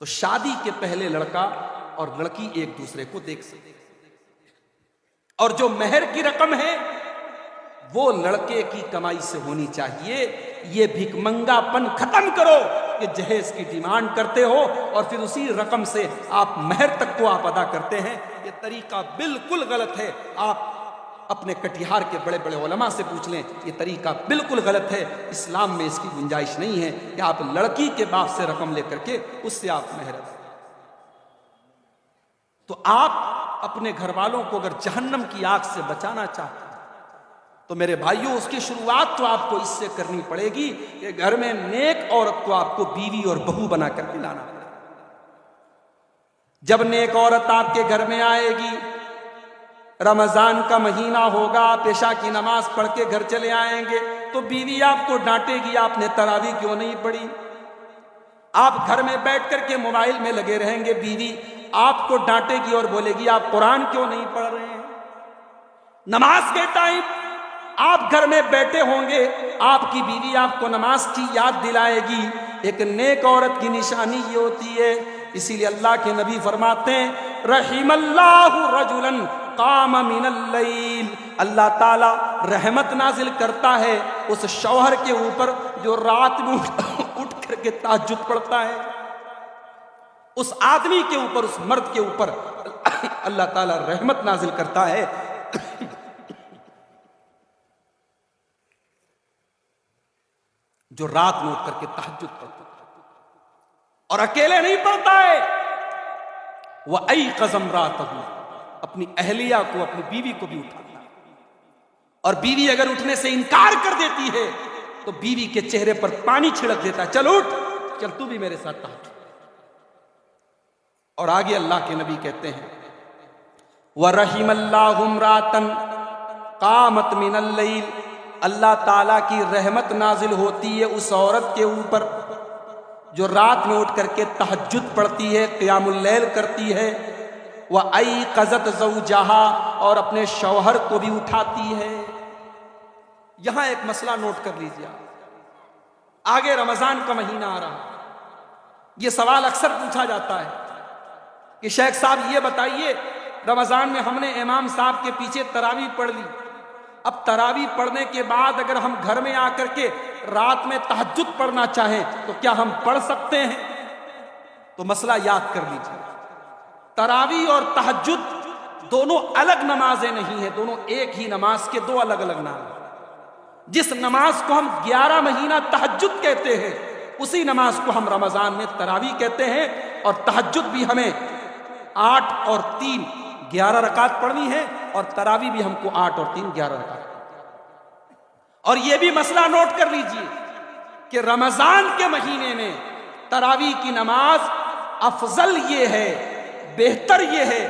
تو شادی کے پہلے لڑکا اور لڑکی ایک دوسرے کو دیکھ سکتے، اور جو مہر کی رقم ہے وہ لڑکے کی کمائی سے ہونی چاہیے۔ یہ بھک منگا پن ختم کرو کہ جہیز کی ڈیمانڈ کرتے ہو اور پھر اسی رقم سے آپ مہر تک کو آپ ادا کرتے ہیں۔ یہ طریقہ بالکل غلط ہے۔ آپ اپنے کٹیہار کے بڑے بڑے علماء سے پوچھ لیں، یہ طریقہ بالکل غلط ہے۔ اسلام میں اس کی گنجائش نہیں ہے کہ آپ لڑکی کے باپ سے رقم لے کر کے اس سے آپ مہر ادا کریں۔ تو آپ اپنے گھر والوں کو اگر جہنم کی آگ سے بچانا چاہتے ہیں تو میرے بھائیوں، اس کی شروعات تو آپ کو اس سے کرنی پڑے گی کہ گھر میں نیک عورت کو آپ کو بیوی اور بہو بنا کر کے لانا پڑے گا۔ جب نیک عورت آپ کے گھر میں آئے گی، رمضان کا مہینہ ہوگا، آپ عشاء کی نماز پڑھ کے گھر چلے آئیں گے تو بیوی آپ کو ڈانٹے گی، آپ نے تراویح کیوں نہیں پڑھی؟ آپ گھر میں بیٹھ کر کے موبائل میں لگے رہیں گے، بیوی آپ کو ڈانٹے گی اور بولے گی آپ قرآن کیوں نہیں پڑھ رہے ہیں؟ نماز کے ٹائم آپ گھر میں بیٹھے ہوں گے، آپ کی بیوی آپ کو نماز کی یاد دلائے گی۔ ایک نیک عورت کی نشانی یہ ہوتی ہے۔ اسی لیے اللہ کے نبی فرماتے ہیں رحم اللہ رجلا قام من اللیل، اللہ تعالی رحمت نازل کرتا ہے اس شوہر کے اوپر جو رات میں اٹھ کر کے تہجد پڑھتا ہے۔ اس آدمی کے اوپر، اس مرد کے اوپر اللہ تعالی رحمت نازل کرتا ہے جو رات میں اٹھ کر کے تہجد پڑھتا ہے، اور اکیلے نہیں پڑھتا ہے، وَأَيْقَظَ امْرَأَتَهُ، اپنی اہلیہ کو، اپنی بیوی کو بھی اٹھاتا ہے۔ اور بیوی اگر اٹھنے سے انکار کر دیتی ہے تو بیوی کے چہرے پر پانی چھڑک دیتا ہے، چل اٹھ، چل تو بھی میرے ساتھ تہجد۔ اور آگے اللہ کے نبی کہتے ہیں وَرَحِمَ اللَّهُ امْرَأَةً قَامَتْ مِنَ اللَّيْلِ، اللہ تعالیٰ کی رحمت نازل ہوتی ہے اس عورت کے اوپر جو رات میں اٹھ کر کے تہجد پڑھتی ہے، قیام اللیل کرتی ہے، وَأَيْقَظَتْ زَوْجَهَا، اور اپنے شوہر کو بھی اٹھاتی ہے۔ یہاں ایک مسئلہ نوٹ کر لیجیے، آگے رمضان کا مہینہ آ رہا ہے، یہ سوال اکثر پوچھا جاتا ہے کہ شیخ صاحب یہ بتائیے، رمضان میں ہم نے امام صاحب کے پیچھے تراویح پڑھ لی، اب تراویح پڑھنے کے بعد اگر ہم گھر میں آ کر کے رات میں تہجد پڑھنا چاہیں تو کیا ہم پڑھ سکتے ہیں؟ تو مسئلہ یاد کر لیجیے، تراویح اور تہجد دونوں الگ نمازیں نہیں ہیں، دونوں ایک ہی نماز کے دو الگ الگ نام ہیں۔ جس نماز کو ہم 11 مہینہ تہجد کہتے ہیں اسی نماز کو ہم رمضان میں تراویح کہتے ہیں، اور تہجد بھی ہمیں 8 اور 3 11 رکعت پڑھنی ہے، اور تراویح بھی ہم کو 8 اور 3 11 رکعت۔ اور یہ بھی مسئلہ نوٹ کر لیجئے کہ رمضان کے مہینے میں تراویح کی نماز افضل یہ ہے، بہتر یہ ہے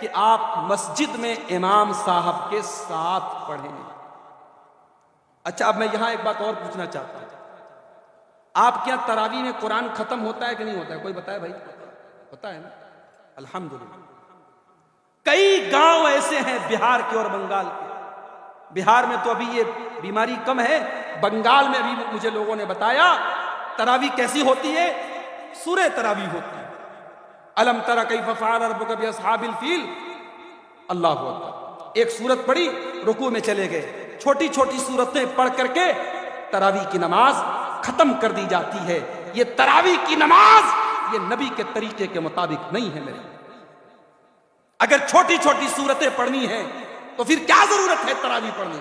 کہ آپ مسجد میں امام صاحب کے ساتھ پڑھیں۔ اچھا، اب میں یہاں ایک بات اور پوچھنا چاہتا ہوں، آپ کیا تراویح میں قرآن ختم ہوتا ہے کہ نہیں ہوتا ہے؟ کوئی بتائے بھائی، ہوتا ہے نا؟ الحمدللہ۔ کئی گاؤں ایسے ہیں بہار کے اور بنگال کے، بہار میں تو ابھی یہ بیماری کم ہے، بنگال میں ابھی مجھے لوگوں نے بتایا تراویح کیسی ہوتی ہے، سورہ تراویح ہوتی ہے، الم تر کیف فعل ربک باصحاب الفیل، اللہ اکبر، ایک سورت پڑھی، رکوع میں چلے گئے، چھوٹی چھوٹی سورتیں پڑھ کر کے تراویح کی نماز ختم کر دی جاتی ہے۔ یہ تراویح کی نماز یہ نبی کے طریقے کے مطابق نہیں ہے میرے۔ اگر چھوٹی چھوٹی سورتیں پڑھنی ہیں تو پھر کیا ضرورت ہے تراویح پڑھنے کی؟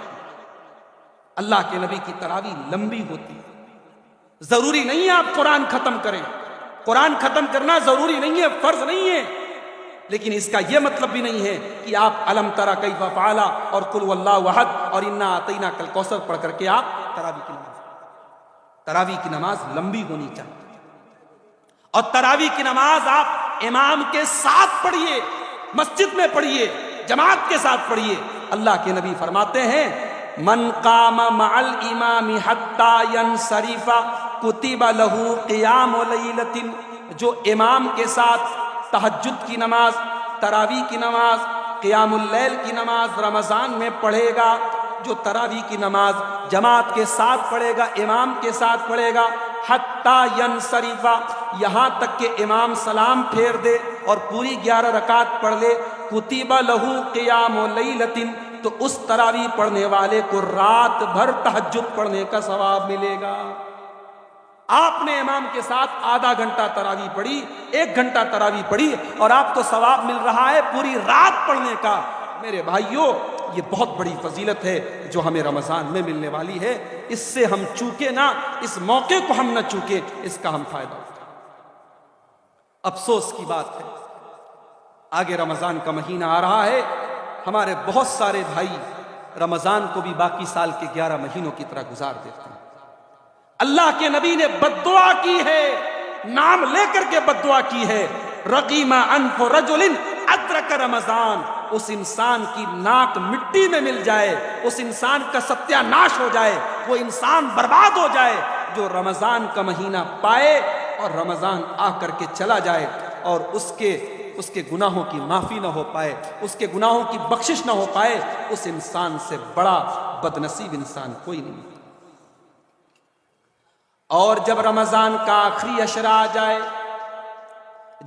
اللہ کے نبی کی تراویح لمبی ہوتی ہے، ضروری نہیں ہے آپ قرآن ختم کریں، قرآن ختم کرنا ضروری نہیں ہے، فرض نہیں ہے، لیکن اس کا یہ مطلب بھی نہیں ہے کہ آپ الم تر کیف فعل اور قل هو اللہ احد اور انا اعطیناک الکوثر پڑھ کر کے آپ تراویح کی نماز لمبی ہونی چاہیے۔ اور تراویح کی نماز آپ امام کے ساتھ پڑھیے، مسجد میں پڑھیے، جماعت کے ساتھ پڑھیے۔ اللہ کے نبی فرماتے ہیں من قام مع الامام حتی ینصرف کتب له قیام لیلۃ، جو امام کے ساتھ تہجد کی نماز، تراویح کی نماز، قیام اللیل کی نماز رمضان میں پڑھے گا، جو تراویح کی نماز جماعت کے ساتھ پڑھے گا، امام کے ساتھ پڑھے گا، حتی ینصرف، یہاں تک کہ امام سلام پھیر دے اور پوری 11 رکعت پڑھ لے، کتب لہو قیام لیلۃ، تو اس تراویح پڑھنے والے کو رات بھر تہجد پڑھنے کا ثواب ملے گا۔ آپ نے امام کے ساتھ آدھا گھنٹہ تراویح پڑھی، 1 گھنٹہ تراویح پڑھی، اور آپ کو ثواب مل رہا ہے پوری رات پڑھنے کا۔ میرے بھائیوں، یہ بہت بڑی فضیلت ہے جو ہمیں رمضان میں ملنے والی ہے، اس سے ہم چوکے نہ، اس موقع کو ہم نہ چوکے، اس کا ہم فائدہ اٹھائیں۔ افسوس کی بات ہے، آگے رمضان کا مہینہ آ رہا ہے، ہمارے بہت سارے بھائی رمضان کو بھی باقی سال کے 11 مہینوں کی طرح گزار دیتے ہیں۔ اللہ کے نبی نے بد دعا کی ہے، نام لے کر کے بد دعا کی ہے، رغیم انف رجل ادرک رمضان، اس انسان کی ناک مٹی میں مل جائے، اس انسان کا ستیہ ناش ہو جائے، وہ انسان برباد ہو جائے جو رمضان کا مہینہ پائے اور رمضان آ کر کے چلا جائے اور اس کے گناہوں کی معافی نہ ہو پائے، اس کے گناہوں کی بخشش نہ ہو پائے۔ اس انسان سے بڑا بد نصیب انسان کوئی نہیں۔ اور جب رمضان کا آخری عشرہ آ جائے،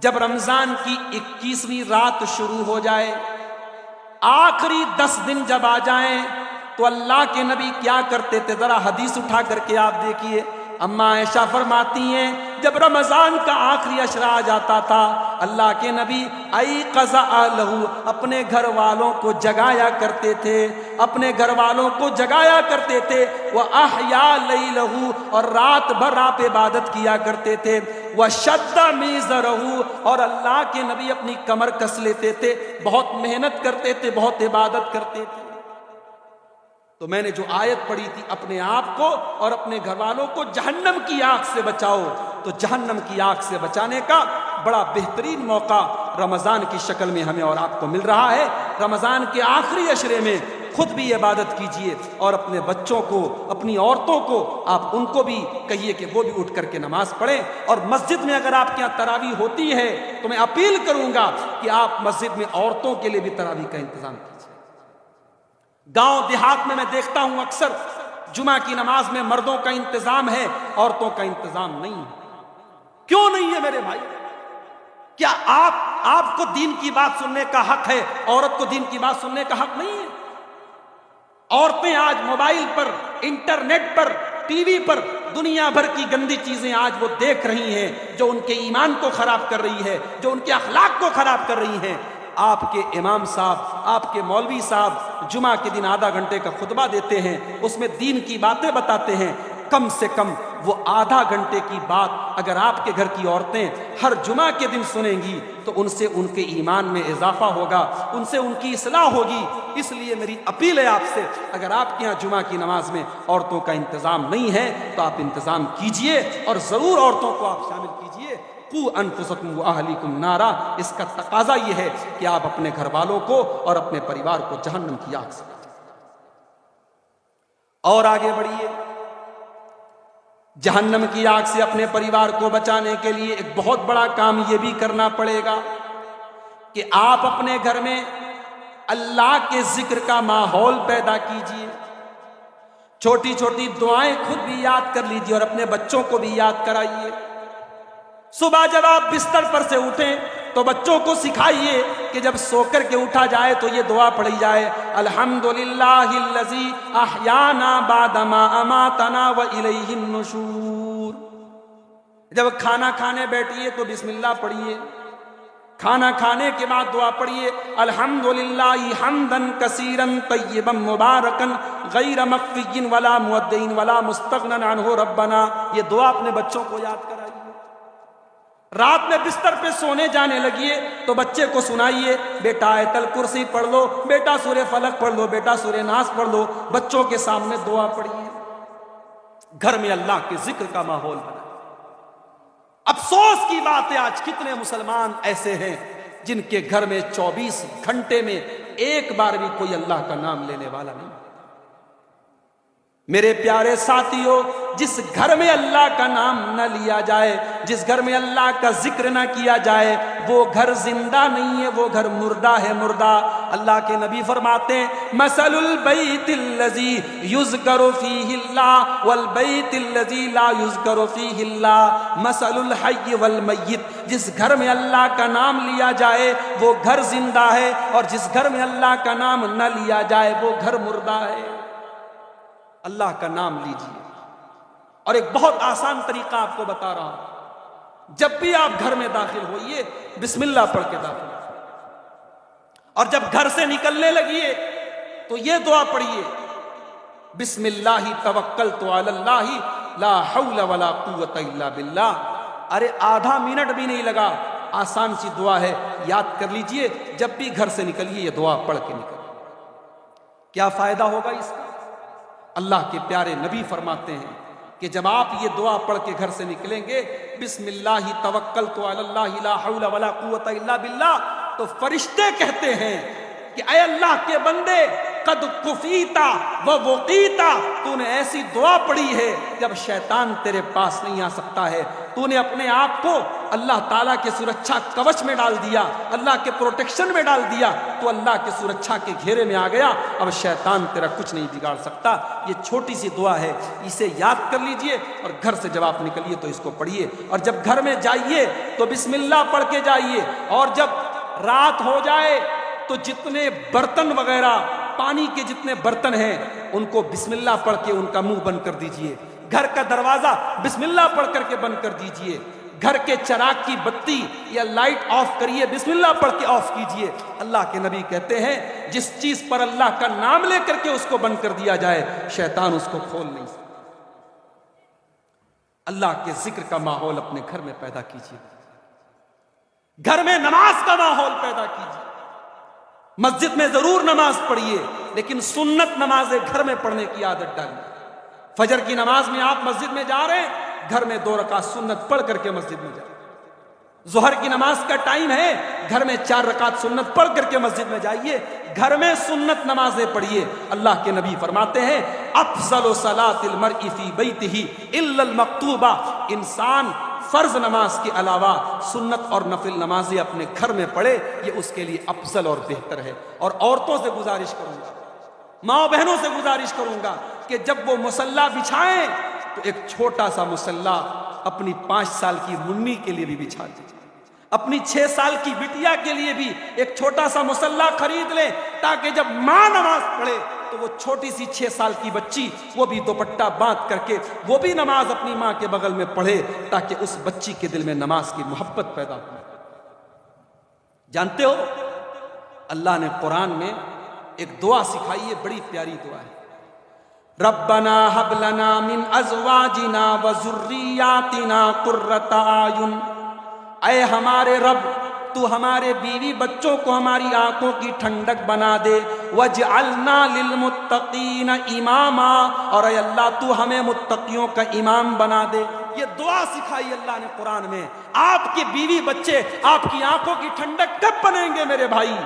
جب رمضان کی 21ویں رات شروع ہو جائے، آخری 10 دن جب آ جائیں، تو اللہ کے نبی کیا کرتے تھے؟ ذرا حدیث اٹھا کر کے آپ دیکھیے۔ اما عائشہ فرماتی ہیں جب رمضان کا آخری عشرہ آ جاتا تھا، اللہ کے نبی ایقظ اہلہ، اپنے گھر والوں کو جگایا کرتے تھے، اپنے گھر والوں کو جگایا کرتے تھے، وَأَحْيَا لَيْلَهُ، اور رات بھر آپ عبادت کیا کرتے تھے، وَشَدَّ مِيزَرَهُ، اور اللہ کے نبی اپنی کمر کس لیتے تھے، بہت محنت کرتے تھے، بہت عبادت کرتے تھے۔ تو میں نے جو آیت پڑھی تھی، اپنے آپ کو اور اپنے گھر والوں کو جہنم کی آگ سے بچاؤ، تو جہنم کی آگ سے بچانے کا بڑا بہترین موقع رمضان کی شکل میں ہمیں اور آپ کو مل رہا ہے۔ رمضان کے آخری عشرے میں خود بھی عبادت کیجئے اور اپنے بچوں کو، اپنی عورتوں کو، آپ ان کو بھی کہیے کہ وہ بھی اٹھ کر کے نماز پڑھیں۔ اور مسجد میں اگر آپ کے یہاں تراویح ہوتی ہے تو میں اپیل کروں گا کہ آپ مسجد میں عورتوں کے لیے بھی تراویح کا انتظام کیجیے۔ گاؤں دیہات میں دیکھتا ہوں اکثر جمعہ کی نماز میں مردوں کا انتظام ہے، عورتوں کا انتظام نہیں ہے۔ کیوں نہیں ہے میرے بھائی؟ کیا آپ کو دین کی بات سننے کا حق ہے، عورت کو دین کی بات سننے کا حق نہیں ہے؟ عورتیں آج موبائل پر، انٹرنیٹ پر، ٹی وی پر دنیا بھر کی گندی چیزیں آج وہ دیکھ رہی ہیں جو ان کے ایمان کو خراب کر رہی ہے، جو ان کے اخلاق کو خراب کر رہی ہیں۔ آپ کے امام صاحب، آپ کے مولوی صاحب جمعہ کے دن آدھا گھنٹے کا خطبہ دیتے ہیں، اس میں دین کی باتیں بتاتے ہیں، کم سے کم وہ آدھا گھنٹے کی بات اگر آپ کے گھر کی عورتیں ہر جمعہ کے دن سنیں گی تو ان سے ان کے ایمان میں اضافہ ہوگا، ان سے ان کی اصلاح ہوگی۔ اس لیے میری اپیل ہے آپ سے، اگر آپ کے یہاں جمعہ کی نماز میں عورتوں کا انتظام نہیں ہے تو آپ انتظام کیجئے اور ضرور عورتوں کو آپ شامل کیجئے۔ قُوا أَنفُسَكُمْ وَأَهْلِيكُمْ نَارًا، اس کا تقاضا یہ ہے کہ آپ اپنے گھر والوں کو اور اپنے پریوار کو جہنم کی آگ سے بچائیں۔ اور آگے بڑھیے، جہنم کی آگ سے اپنے پریوار کو بچانے کے لیے ایک بہت بڑا کام یہ بھی کرنا پڑے گا کہ آپ اپنے گھر میں اللہ کے ذکر کا ماحول پیدا کیجئے، چھوٹی چھوٹی دعائیں خود بھی یاد کر لیجئے اور اپنے بچوں کو بھی یاد کرائیے۔ صبح جب آپ بستر پر سے اٹھیں تو بچوں کو سکھائیے کہ جب سو کر کے اٹھا جائے تو یہ دعا پڑھی جائے، الحمدللہ الذی احیانا بعد ما اماتنا والیہ النشور۔ جب کھانا کھانے بیٹھیے تو بسم اللہ پڑھیے، کھانا کھانے کے بعد دعا پڑھیے، الحمدللہ حمدا کثیرا طیبا مبارکا غیر مخفی ولا مودع ولا مستغنی عنہ ربنا۔ یہ دعا اپنے بچوں کو یاد کرائیے۔ رات میں بستر پہ سونے جانے لگیے تو بچے کو سنائیے، بیٹا آیت الکرسی پڑھ لو، بیٹا سورہ فلق پڑھ لو، بیٹا سورہ ناس پڑھ لو، بچوں کے سامنے دعا پڑھیے۔ گھر میں اللہ کے ذکر کا ماحول بنائیں۔ افسوس کی بات ہے آج کتنے مسلمان ایسے ہیں جن کے گھر میں 24 گھنٹے میں ایک بار بھی کوئی اللہ کا نام لینے والا نہیں۔ میرے پیارے ساتھیوں، جس گھر میں اللہ کا نام نہ لیا جائے، جس گھر میں اللہ کا ذکر نہ کیا جائے، وہ گھر زندہ نہیں ہے، وہ گھر مردہ ہے، مردہ۔ اللہ کے نبی فرماتے ہیں مثل البیت الذی یذکر فیہ اللہ والبیت الذی لا یذکر فیہ اللہ مثل الحی والمیت، جس گھر میں اللہ کا نام لیا جائے وہ گھر زندہ ہے، اور جس گھر میں اللہ کا نام نہ لیا جائے وہ گھر مردہ ہے۔ اللہ کا نام لیجیے، اور ایک بہت آسان طریقہ آپ کو بتا رہا ہوں، جب بھی آپ گھر میں داخل ہوئیے بسم اللہ پڑھ کے داخل ہوئیے، اور جب گھر سے نکلنے لگیے تو یہ دعا پڑھیے بسم اللہ توکلت علی اللہ لا حول ولا قوت الا باللہ۔ ارے آدھا منٹ بھی نہیں لگا، آسان سی دعا ہے، یاد کر لیجئے، جب بھی گھر سے نکلیے یہ دعا پڑھ کے نکلیے۔ کیا فائدہ ہوگا اس کا؟ اللہ کے پیارے نبی فرماتے ہیں کہ جب آپ یہ دعا پڑھ کے گھر سے نکلیں گے بسم اللہ توکلت علی اللہ لا حول ولا قوت الا باللہ، تو فرشتے کہتے ہیں کہ اے اللہ کے بندے قد کفیتا و وقیتا، تو نے ایسی دعا پڑھی ہے جب شیطان تیرے پاس نہیں آ سکتا ہے، تو نے اپنے آپ کو اللہ تعالیٰ کے سرکشا کوچ میں ڈال دیا، اللہ کے پروٹیکشن میں ڈال دیا، تو اللہ کے سرکشا کے گھیرے میں آ گیا، اب شیطان تیرا کچھ نہیں بگاڑ سکتا۔ یہ چھوٹی سی دعا ہے، اسے یاد کر لیجئے، اور گھر سے جب آپ نکلیے تو اس کو پڑھیے، اور جب گھر میں جائیے تو بسم اللہ پڑھ کے جائیے، اور جب رات ہو جائے تو جتنے برتن وغیرہ پانی کے جتنے برتن ہیں ان کو بسم اللہ پڑھ کے ان کا منہ بند کر دیجئے، گھر کا دروازہ بسم اللہ پڑھ کر کے بند کر دیجئے، گھر کے چراغ کی بتی یا لائٹ آف کریے بسم اللہ پڑھ کے آف کیجئے۔ اللہ کے نبی کہتے ہیں جس چیز پر اللہ کا نام لے کر کے اس کو بند کر دیا جائے شیطان اس کو کھول نہیں سکتا۔ اللہ کے ذکر کا ماحول اپنے گھر میں پیدا کیجئے، گھر میں نماز کا ماحول پیدا کیجئے، مسجد میں ضرور نماز پڑھیے لیکن سنت نمازیں گھر میں پڑھنے کی عادت ڈالیے۔ فجر کی نماز میں آپ مسجد میں جا رہے ہیں، گھر میں 2 رکعت سنت پڑھ کر کے مسجد میں جائیں۔ ظہر کی نماز کا ٹائم ہے، گھر میں 4 رکعت سنت پڑھ کر کے مسجد میں جائیے، گھر میں سنت نمازیں پڑھیے۔ اللہ کے نبی فرماتے ہیں افضل صلاۃ المرء فی بیتہ الا المکتوبہ، انسان فرض نماز کے علاوہ سنت اور نفل نمازیں اپنے گھر میں پڑھے، یہ اس کے لیے افضل اور بہتر ہے۔ اور عورتوں سے گزارش کروں گا، ماں بہنوں سے گزارش کروں گا کہ جب وہ مصلی بچھائیں تو ایک چھوٹا سا مصلی اپنی 5 سال کی منی کے لیے بھی بچھا دیجیے، اپنی 6 سال کی بٹیا کے لیے بھی ایک چھوٹا سا مصلی خرید لیں، تاکہ جب ماں نماز پڑھے تو وہ چھوٹی سی 6 سال کی بچی وہ بھی دوپٹہ باندھ کر کے وہ بھی نماز اپنی ماں کے بغل میں پڑھے، تاکہ اس بچی کے دل میں نماز کی محبت پیدا ہو۔ جانتے ہو اللہ نے قرآن میں ایک دعا سکھائی ہے، بڑی پیاری دعا ہے، ربنا ہب لنا من ازواجنا وذریاتنا قرۃ اعین، اے ہمارے رب تو ہمارے بیوی بچوں کو ہماری آنکھوں کی ٹھنڈک بنا دے، وَاجْعَلْنَا لِلْمُتَّقِينَ إِمَامًا، اور اے اللہ تو ہمیں متقیوں کا امام بنا دے۔ یہ دعا سکھائی اللہ نے قرآن میں۔ آپ کے بیوی بچے آپ کی آنکھوں کی ٹھنڈک کب بنیں گے میرے بھائی؟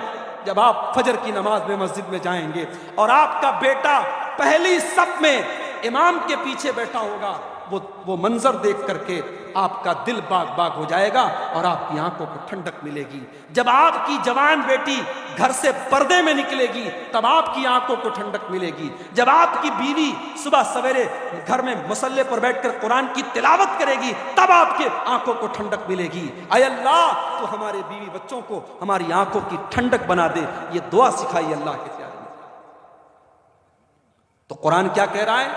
جب آپ فجر کی نماز میں مسجد میں جائیں گے اور آپ کا بیٹا پہلی صف میں امام کے پیچھے بیٹھا ہوگا، وہ منظر دیکھ کر کے آپ کا دل باغ باغ ہو جائے گا اور آپ کی آنکھوں کو ٹھنڈک ملے گی۔ جب آپ کی جوان بیٹی گھر سے پردے میں نکلے گی تب آپ کی آنکھوں کو ٹھنڈک ملے گی۔ جب آپ کی بیوی صبح سویرے گھر میں مصلی پر بیٹھ کر قرآن کی تلاوت کرے گی تب آپ کے آنکھوں کو ٹھنڈک ملے گی۔ اے اللہ تو ہمارے بیوی بچوں کو ہماری آنکھوں کی ٹھنڈک بنا دے، یہ دعا سکھائی اللہ کے پیارے نے۔ تو قرآن کیا کہہ رہا ہے؟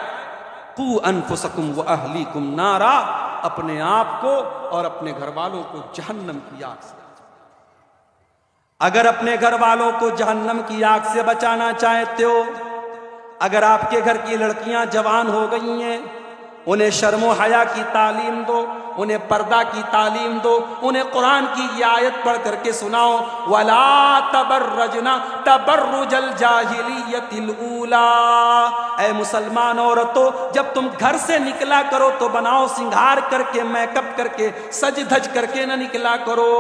قُوا أَنفُسَكُمْ وَأَهْلِيكُمْ نَارًا، اپنے آپ کو اور اپنے گھر والوں کو جہنم کی آگ سے۔ اگر اپنے گھر والوں کو جہنم کی آگ سے بچانا چاہتے ہو، اگر آپ کے گھر کی لڑکیاں جوان ہو گئی ہیں، انہیں شرم و حیا کی تعلیم دو، انہیں پردہ کی تعلیم دو، انہیں قرآن کی یہ آیت پڑھ کر کے سناؤ، وَلَا تَبَرَّجْنَا تَبَرُّجَ الْجَاهِلِيَّةِ الْأُولَىٰ، اے مسلمان عورتوں جب تم گھر سے نکلا کرو تو بناؤ سنگھار کر کے، میک اپ کر کے، سج دھج کر کے نہ نکلا کرو۔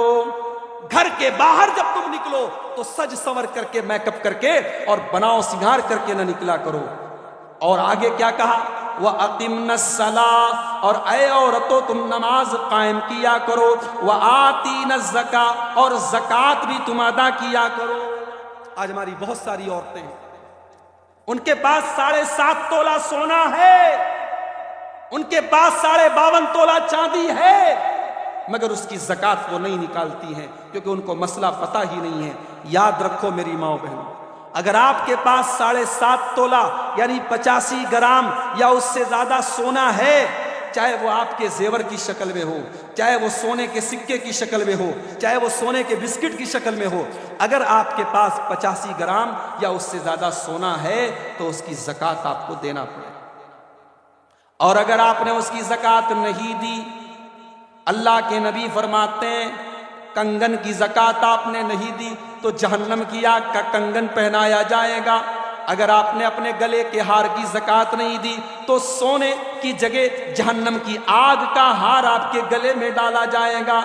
گھر کے باہر جب تم نکلو تو سج سنور کر کے، میک اپ کر کے اور بناؤ سنگھار کر کے نہ نکلا کرو۔ اور آگے کیا کہا؟ وَأَقِمْنَا الصَّلَاةَ، اور اے عورتوں تم نماز قائم کیا کرو، وَآتِينَا الزَّكَاةَ، اور زکوٰۃ بھی تم ادا کیا کرو۔ آج ہماری بہت ساری عورتیں ہیں، ان کے پاس 7.5 تولہ سونا ہے، ان کے پاس 52.5 تولہ چاندی ہے، مگر اس کی زکوٰۃ وہ نہیں نکالتی ہیں کیونکہ ان کو مسئلہ پتہ ہی نہیں ہے۔ یاد رکھو میری ماں بہنوں، اگر آپ کے پاس 7.5 تولہ یعنی 85 گرام یا اس سے زیادہ سونا ہے، چاہے وہ آپ کے زیور کی شکل میں ہو، چاہے وہ سونے کے سکے کی شکل میں ہو، چاہے وہ سونے کے بسکٹ کی شکل میں ہو، اگر آپ کے پاس 85 گرام یا اس سے زیادہ سونا ہے تو اس کی زکوٰۃ آپ کو دینا پڑے گا۔ اور اگر آپ نے اس کی زکوٰۃ نہیں دی، اللہ کے نبی فرماتے ہیں کنگن کی زکوٰۃ آپ نے نہیں دی تو جہنم کی آگ کا کنگن پہنایا جائے گا۔ اگر آپ نے اپنے گلے کے ہار کی زکوٰۃ نہیں دی تو سونے کی جگہ جہنم کی آگ کا ہار آپ کے گلے میں ڈالا جائے گا۔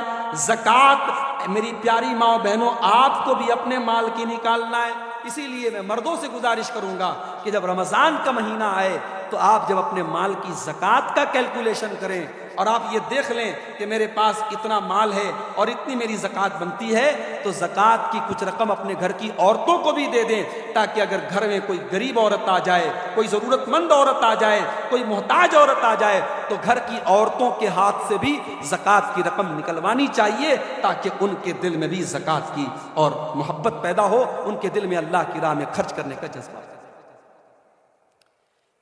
زکوٰۃ میری پیاری ماں بہنوں آپ کو بھی اپنے مال کی نکالنا ہے۔ اسی لیے میں مردوں سے گزارش کروں گا کہ جب رمضان کا مہینہ آئے تو آپ جب اپنے مال کی زکوٰۃ کا کیلکولیشن کریں اور آپ یہ دیکھ لیں کہ میرے پاس اتنا مال ہے اور اتنی میری زکوٰۃ بنتی ہے، تو زکوٰۃ کی کچھ رقم اپنے گھر کی عورتوں کو بھی دے دیں، تاکہ اگر گھر میں کوئی غریب عورت آ جائے، کوئی ضرورت مند عورت آ جائے، کوئی محتاج عورت آ جائے تو گھر کی عورتوں کے ہاتھ سے بھی زکوٰۃ کی رقم نکلوانی چاہیے، تاکہ ان کے دل میں بھی زکوٰۃ کی اور محبت پیدا ہو، ان کے دل میں اللہ کی راہ میں خرچ کرنے کا جذبہ۔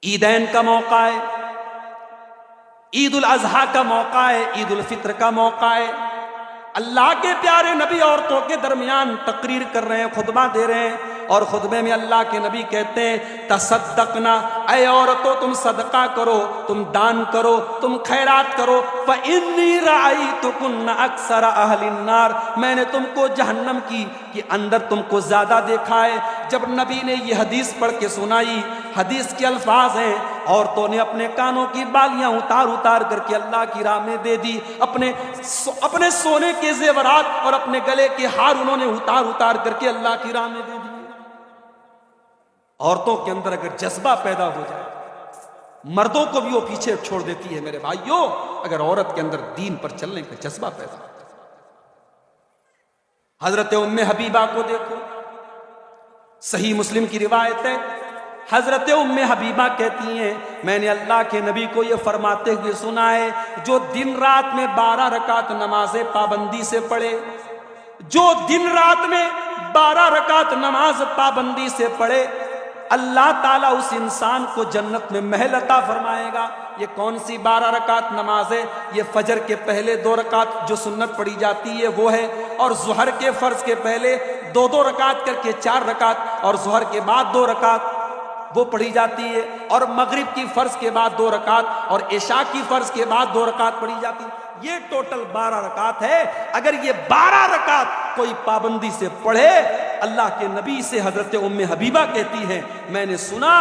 عیدین کا موقع ہے، عید الاضحیٰ کا موقع ہے، عید الفطر کا موقع ہے، اللہ کے پیارے نبی عورتوں کے درمیان تقریر کر رہے ہیں، خطبہ دے رہے ہیں، اور خطبے میں اللہ کے نبی کہتے ہیں تصدقنا، اے عورتوں تم صدقہ کرو، تم دان کرو، تم خیرات کرو، فإنی رأیتکن اکثر اہل النار، میں نے تم کو جہنم کی اندر تم کو زیادہ دیکھا ہے۔ جب نبی نے یہ حدیث پڑھ کے سنائی، حدیث کے الفاظ ہیں عورتوں نے اپنے کانوں کی بالیاں اتار کر کے اللہ کی راہ میں دے دی، اپنے سونے کے زیورات اور اپنے گلے کے ہار انہوں نے اتار کر کے اللہ کی راہ میں دے دی۔ عورتوں کے اندر اگر جذبہ پیدا ہو جائے، مردوں کو بھی وہ پیچھے چھوڑ دیتی ہے میرے بھائیوں، اگر عورت کے اندر دین پر چلنے کا جذبہ پیدا ہو جائے۔ حضرت ام حبیبہ کو دیکھو، صحیح مسلم کی روایت ہے، حضرت ام حبیبہ کہتی ہیں میں نے اللہ کے نبی کو یہ فرماتے ہوئے سنا ہے جو دن رات میں 12 رکعت نماز پابندی سے پڑھے، جو دن رات میں 12 رکعت نماز پابندی سے پڑھے، اللہ تعالیٰ اس انسان کو جنت میں محل عطا فرمائے گا۔ یہ کون سی 12 رکعت نماز ہے؟ یہ فجر کے پہلے 2 رکعت جو سنت پڑھی جاتی ہے وہ ہے، اور ظہر کے فرض کے پہلے 2 رکعت کر کے 4 رکعت، اور ظہر کے بعد 2 رکعت وہ پڑھی جاتی ہے، اور مغرب کی فرض کے بعد 2 رکعت، اور عشاء کی فرض کے بعد 2 رکعت پڑھی جاتی ہے۔ یہ ٹوٹل 12 رکعت ہے۔ اگر یہ 12 رکعت کوئی پابندی سے پڑھے، اللہ کے نبی سے حضرت ام حبیبہ کہتی ہیں میں نے سنا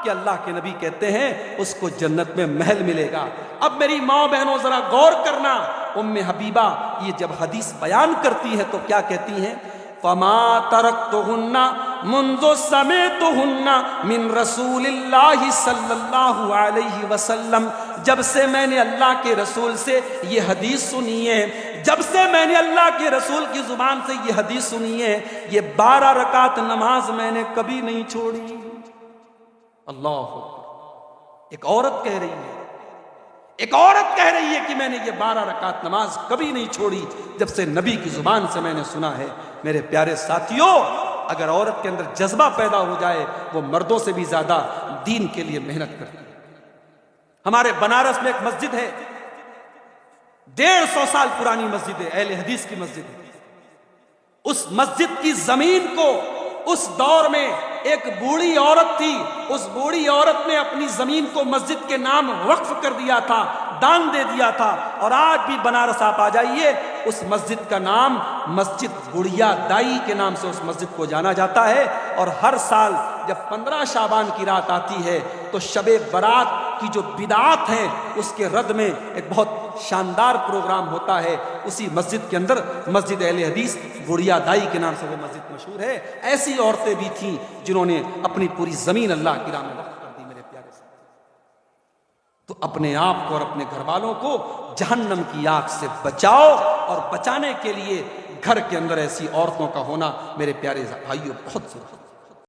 کہ اللہ کے نبی کہتے ہیں اس کو جنت میں محل ملے گا۔ اب میری ماں بہنوں ذرا غور کرنا، ام حبیبہ یہ جب حدیث بیان کرتی ہے تو کیا کہتی ہیں؟ فما ترکتہن منذ سمعتہن من رسول اللہ صلی اللہ علیہ وسلم، جب سے میں نے اللہ کے رسول سے یہ حدیث سنی ہے، جب سے میں نے اللہ کے رسول کی زبان سے یہ حدیث سنی ہے، یہ 12 رکعت نماز میں نے کبھی نہیں چھوڑی۔ اللہ اکبر، ایک عورت کہہ رہی ہے، ایک عورت کہہ رہی ہے کہ میں نے یہ 12 رکعت نماز کبھی نہیں چھوڑی جب سے نبی کی زبان سے میں نے سنا ہے۔ میرے پیارے ساتھیوں، اگر عورت کے اندر جذبہ پیدا ہو جائے وہ مردوں سے بھی زیادہ دین کے لیے محنت کرتی ہے۔ ہمارے بنارس میں ایک مسجد ہے، 150 سال پرانی مسجد ہے، اہل حدیث کی مسجد ہے۔ اس مسجد کی زمین کو اس دور میں ایک بوڑھی عورت تھی، اس بوڑھی عورت نے اپنی زمین کو مسجد کے نام وقف کر دیا تھا، دان دے دیا تھا، اور آج بھی بنارس آپ آ جائیے اس مسجد کا نام مسجد بڑھیا دائی کے نام سے اس مسجد کو جانا جاتا ہے۔ اور ہر سال جب 15 شعبان کی رات آتی ہے تو شب برات کی جو بدعات ہیں اس کے رد میں ایک بہت شاندار پروگرام ہوتا ہے اسی مسجد کے اندر، مسجد اہل حدیث بڑھیا دائی کے نام سے وہ مسجد مشہور ہے۔ ایسی عورتیں بھی تھیں جنہوں نے اپنی پوری زمین اللہ کی راہ میں وقف کر دی۔ میرے پیارے ساتھ، تو اپنے آپ کو اور اپنے گھر والوں کو جہنم کی آگ سے بچاؤ، اور بچانے کے لیے گھر کے اندر ایسی عورتوں کا ہونا میرے پیارے بھائیوں بہت ضروری ہے۔